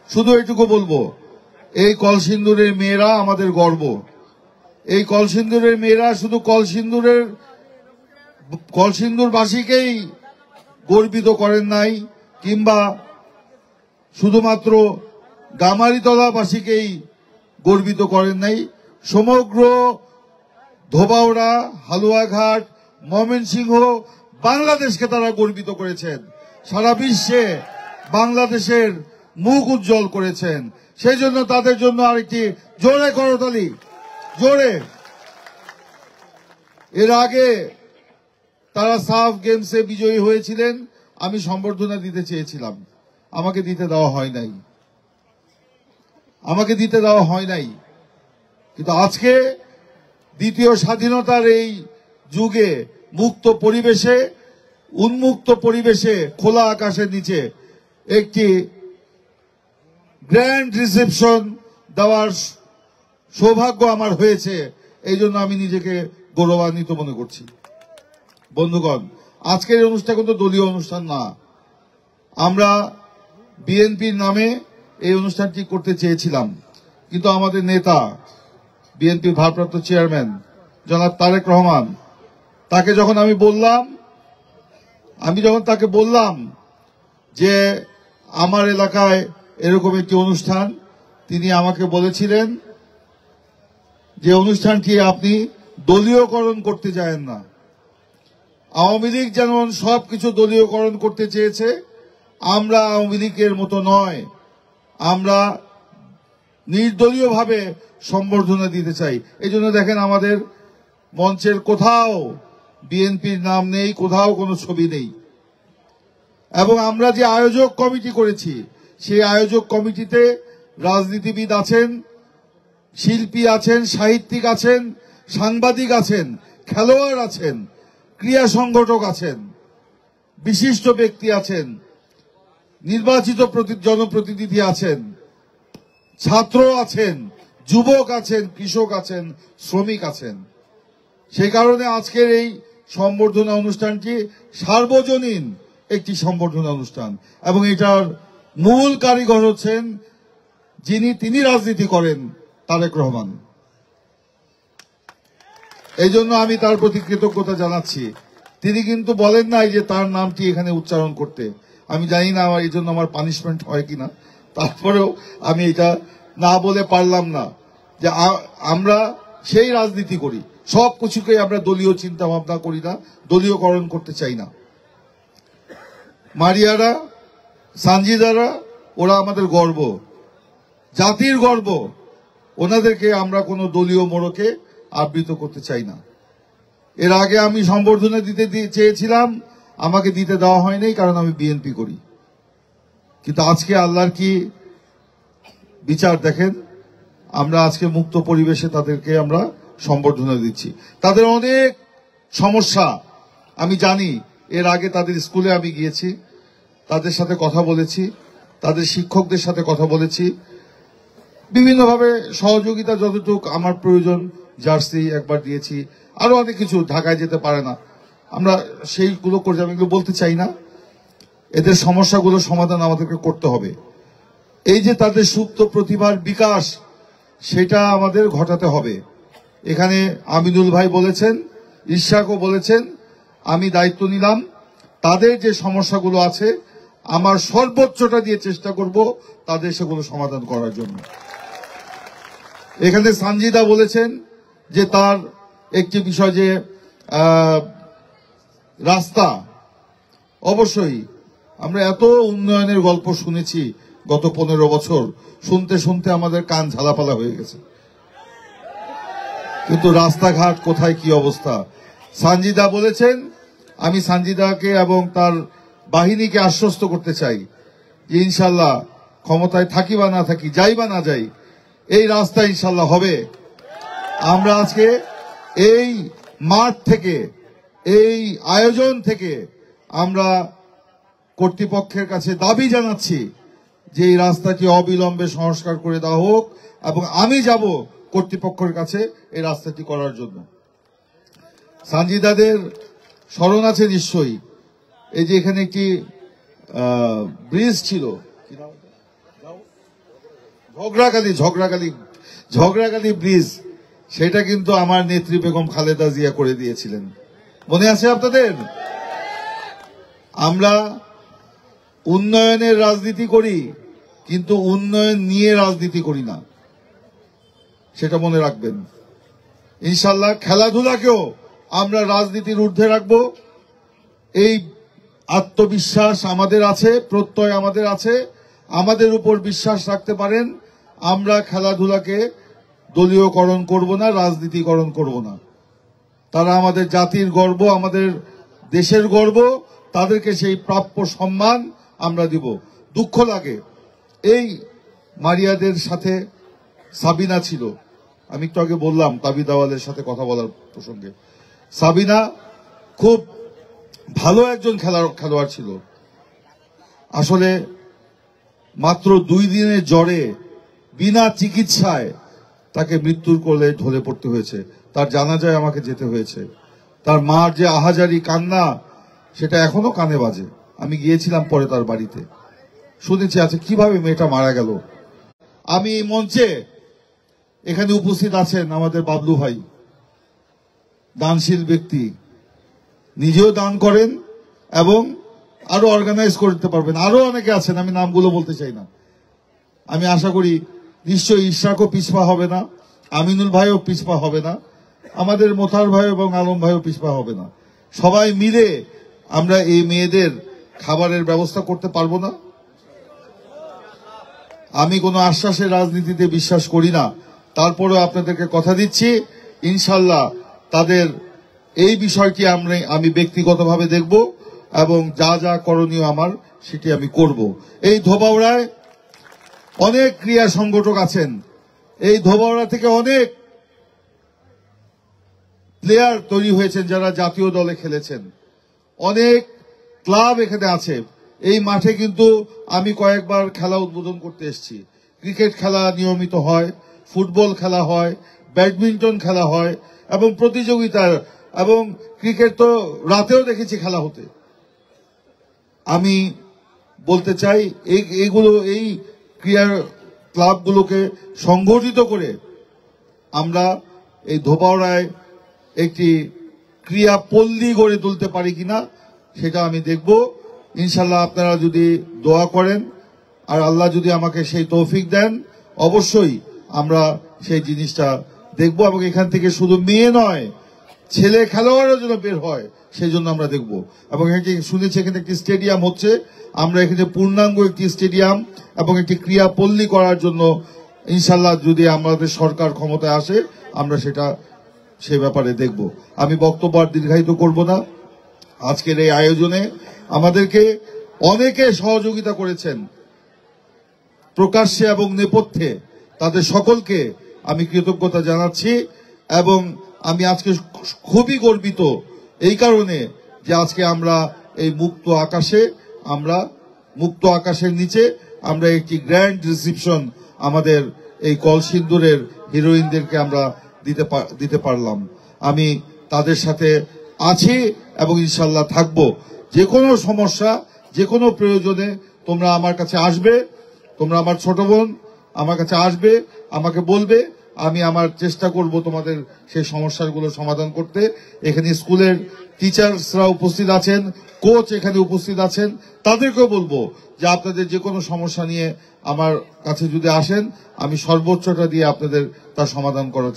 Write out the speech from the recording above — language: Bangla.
শুধু এইটুকু বলবো, এই কলসিন্দুরের মেয়েরা আমাদের গর্ব। এই কলসিন্দুরের মেয়েরা শুধু কলসিন্দুরবাসীকেই গর্বিত করেন নাই, কিংবা শুধুমাত্র গামারিতলাবাসীকেই গর্বিত করেন নাই, সমগ্র ধোবাউড়া, হালুয়াঘাট, ময়মনসিংহ, বাংলাদেশকে তারা গর্বিত করেছেন। সারা বিশ্বে বাংলাদেশের মুখ উজ্জ্বল করেছেন। সেই জন্য তাদের জন্য আরেকটি জোরে করতালি, জোরে। এর আগে তারা সাফ গেমসে বিজয়ী হয়েছিলেন, আমি সম্বর্ধনা দিতে চেয়েছিলাম, আমাকে দিতে দেওয়া হয় নাই। কিন্তু আজকে দ্বিতীয় স্বাধীনতার এই যুগে মুক্ত পরিবেশে, উন্মুক্ত পরিবেশে, খোলা আকাশের নিচে একটি গ্র্যান্ড রিসেপশন দেওয়ার সৌভাগ্য আমার হয়েছে। এই জন্য আমি নিজেকে গৌরবান্বিত মনে করছি। বন্ধুগণ, আজকের এই অনুষ্ঠান কিন্তু দলীয় অনুষ্ঠান না। আমরা বিএনপির নামে এই অনুষ্ঠানটি করতে চেয়েছিলাম, কিন্তু আমাদের নেতা, বিএনপির ভারপ্রাপ্ত চেয়ারম্যান জনাব তারেক রহমান, তাকে যখন তাকে বললাম যে আমার এলাকায় এরকম একটি অনুষ্ঠান, তিনি আমাকে বলেছিলেন যে অনুষ্ঠানটি আপনি দলীয়করণ করতে যায়েন না। আওয়ামী লীগ যেমন সবকিছু দলীয়করণ করতে চেয়েছে, আমরা আওয়ামী লীগের মতো নয়, আমরা নির্দলীয়ভাবে সম্বর্ধনা দিতে চাই। এই জন্য দেখেন আমাদের মঞ্চের কোথাও বিএনপির নাম নেই, কোথাও কোনো ছবি নেই। এবং আমরা যে আয়োজক কমিটি করেছি, সেই আয়োজক কমিটিতে রাজনীতিবিদ আছেন, শিল্পী আছেন, সাহিত্যিক আছেন, সাংবাদিক আছেন, খেলোয়াড় আছেন, ক্রীড়া সংগঠক আছেন, বিশিষ্ট ব্যক্তি আছেন, নির্বাচিত জনপ্রতিনিধি আছেন, ছাত্র আছেন, যুবক আছেন, কৃষক আছেন, শ্রমিক আছেন। সেই কারণে আজকের এই সম্বর্ধনা অনুষ্ঠানটি সার্বজনীন একটি সম্বর্ধনা অনুষ্ঠান, এবং এটার মূল কারিগর হচ্ছেন তিনি রাজনীতি করেন, তারেক রহমান। এই জন্য আমি তার প্রতি কৃতজ্ঞতা জানাচ্ছি। তিনি কিন্তু বলেন নাই যে তার নামটি এখানে উচ্চারণ করতে। আমি জানি না এই জন্য আমার পানিশমেন্ট হয় কিনা, তারপরেও আমি এটা না বলে পারলাম না যে আমরা সেই রাজনীতি করি, সব কিছুকে আমরা দলীয় চিন্তা ভাবনা করি না, দলীয়করণ করতে চাই না। মারিয়ারা, সানজিদারা, ওরা আমাদের গর্ব, জাতির গর্ব। ওনাদেরকে আমরা কোনো দলীয় মোড়কে আবৃত করতে চাই না। এর আগে আমি সম্বর্ধনা দিতে চেয়েছিলাম, আমাকে দিতে দেওয়া হয়নি, কারণ আমি বিএনপি করি। কিন্তু আজকে আল্লাহর কি বিচার দেখেন, আমরা আজকে মুক্ত পরিবেশে তাদেরকে আমরা সম্বর্ধনা দিচ্ছি। তাদের অনেক সমস্যা আমি জানি। এর আগে তাদের স্কুলে আমি গিয়েছি, তাদের সাথে কথা বলেছি, তাদের শিক্ষকদের সাথে কথা বলেছি, বিভিন্নভাবে সহযোগিতা যতটুকু আমার প্রয়োজন, জার্সি একবার দিয়েছি, আরো অনেক কিছু। ঢাকায় যেতে পারে না, আমরা সেইগুলো করছি। আমি এগুলো বলতে চাই না, এদের সমস্যাগুলো সমাধান আমাদেরকে করতে হবে। এই যে তাদের সুপ্ত প্রতিভার বিকাশ, সেটা আমাদের ঘটাতে হবে। এখানে আমিনুল ভাই বলেছেন, ইশাকও বলেছেন, আমি দায়িত্ব নিলাম, তাদের যে সমস্যাগুলো আছে আমার সর্বোচ্চটা দিয়ে চেষ্টা করব তাদের সেগুলো সমাধান করার জন্য। এখানে সানজিদা বলেছেন যে তার একটি বিষয় যে রাস্তা, অবশ্যই আমরা এত উন্নয়নের গল্প শুনেছি গত 15 বছর, শুনতে শুনতে আমাদের কান ঝালাপালা হয়ে গেছে, কিন্তু রাস্তাঘাট কোথায় কি অবস্থা। সানজিদা বলেছেন, আমি সানজিদাকে এবং তার বাহিনীকে আশ্বস্ত করতে চাই যে ইনশাল্লাহ ক্ষমতায় থাকি বা না থাকি, যাই বা না যাই, এই রাস্তা ইনশাল্লাহ হবে। আমরা আজকে এই মাঠ থেকে, এই আয়োজন থেকে আমরা কর্তৃপক্ষের কাছে দাবি জানাচ্ছি যে এই রাস্তাটি অবিলম্বে সংস্কার করে দেওয়া হোক, এবং আমি যাব কর্তৃপক্ষের কাছে এই রাস্তাটি করার জন্য। সানজিদাদের স্মরণ আছে নিশ্চয়ই, এই যে এখানে একটি ব্রিজ ছিল, ঝগড়াকালী ব্রিজ, সেটা কিন্তু আমার নেত্রী বেগম খালেদা জিয়া করে দিয়েছিলেন, মনে আছে আপনাদের? আমরা উন্নয়নের রাজনীতি করি, কিন্তু উন্নয়ন নিয়ে রাজনীতি করি না, সেটা মনে রাখবেন। ইনশাল্লাহ খেলাধুলাকেও আমরা রাজনীতির ঊর্ধ্বে রাখবো, এই আত্মবিশ্বাস আমাদের আছে, প্রত্যয় আমাদের আছে। আমাদের উপর বিশ্বাস রাখতে পারেন। আমরা খেলাধুলাকে দলীয়করণ করব না, রাজনীতিকরণ করব না। তারা আমাদের জাতির গর্ব, আমাদের দেশের গর্ব, তাদেরকে সেই প্রাপ্য সম্মান আমরা দিব। দুঃখ লাগে, এই মারিয়াদের সাথে সাবিনা ছিল, আমি একটু আগে বললাম তাবিদ আওয়ালের সাথে কথা বলার প্রসঙ্গে। সাবিনা খুব ভালো একজন খেলোয়াড় ছিল। আসলে মাত্র 2 দিনের জ্বরে বিনা চিকিৎসায় তাকে মৃত্যুর কোলে ঢলে পড়তে হয়েছে। তার জানাজায় আমাকে যেতে হয়েছে। তার মার যে আহাজারি কান্না, সেটা এখনো কানে বাজে। আমি গিয়েছিলাম পরে তার বাড়িতে, শুনেছি আছে কিভাবে মেয়েটা মারা গেল। আমি মঞ্চে এখানে উপস্থিত আছেন আমাদের বাবলু ভাই, দানশীল ব্যক্তি, নিজেও দান করেন এবং আরো অর্গানাইজ করতে পারবেন। আরো অনেকে আছেন, আমি নামগুলো বলতে চাই না। আমি আশা করি নিশ্চয়ই ইশরাকও পিছপা হবে না, আমিনুল ভাইও পিছপা হবে না, আমাদের মোতার ভাই এবং আলম ভাইও পিছপা হবে না। সবাই মিলে আমরা এই মেয়েদের খাবারের ব্যবস্থা করতে পারবো না? আমি কোনো আশ্বাসের রাজনীতিতে বিশ্বাস করি না, তারপরেও আপনাদেরকে কথা দিচ্ছি ইনশাল্লাহ তাদের এই বিষয়টি আমি ব্যক্তিগতভাবে দেখব এবং যা যা করণীয় আমার সেটি আমি করব। এই ধোবাউড়ায় অনেক ক্রীড়া সংগঠক আছেন, এই ধোবাউড়া থেকে অনেক প্লেয়ার তৈরি হয়েছেন যারা জাতীয় দলে খেলেছেন, অনেক ক্লাব এখানে আছে। এই মাঠে কিন্তু আমি কয়েকবার খেলা উদ্বোধন করতে এসেছি। ক্রিকেট খেলা নিয়মিত হয়, ফুটবল খেলা হয়, ব্যাডমিন্টন খেলা হয় এবং প্রতিযোগিতা, এবং ক্রিকেট তো রাতেও দেখেছি খেলা হতে। আমি বলতে চাই এই ক্রীড়া ক্লাবগুলোকে সংগঠিত করে আমরা এই ধোবাউড়ায় একটি ক্রীড়া পল্লী গড়ে তুলতে পারি কিনা সেটা আমি দেখব। ইনশাল্লাহ আপনারা যদি দোয়া করেন আর আল্লাহ যদি আমাকে সেই তৌফিক দেন, অবশ্যই আমরা সেই জিনিসটা দেখব এবং এখান থেকে শুধু মেয়ে নয়, ছেলে খেলোয়াড়ও যেন বের হয় সেই জন্য আমরা দেখব। এবং শুনেছি এখানে একটি স্টেডিয়াম হচ্ছে, আমরা এখানে পূর্ণাঙ্গ একটি স্টেডিয়াম এবং একটি ক্রীড়া পল্লী করার জন্য ইনশাল্লাহ যদি আমাদের সরকার ক্ষমতায় আসে আমরা সেটা সে ব্যাপারে দেখব। আমি বক্তব্য আর দীর্ঘায়িত করব না। আজকের এই আয়োজনে আমাদেরকে অনেকে সহযোগিতা করেছেন প্রকাশ্যে এবং নেপথ্যে, তাদের সকলকে আমি কৃতজ্ঞতা জানাচ্ছি। এবং আমি আজকে খুবই গর্বিত এই কারণে যে আজকে আমরা এই মুক্ত আকাশের নিচে আমরা একটি গ্র্যান্ড রিসেপশন আমাদের এই কলসিন্দুরের হিরোইনদেরকে আমরা দিতে পারলাম। আমি তাদের সাথে আছি এবং ইনশাল্লাহ থাকবো। যে কোনো সমস্যা, যে কোনো প্রয়োজনে তোমরা আমার কাছে আসবে, তোমরা আমার ছোট বোন, আমার কাছে আসবে, আমাকে বলবে, আমি আমার চেষ্টা করব তোমাদের সেই সমস্যাগুলো সমাধান করতে। এখানে স্কুলের টিচার্সরা উপস্থিত আছেন, কোচ এখানে উপস্থিত আছেন, তাদেরকেও বলবো যে আপনাদের যে কোনো সমস্যা নিয়ে আমার কাছে যদি আসেন, আমি সর্বোচ্চটা দিয়ে আপনাদের তার সমাধান করার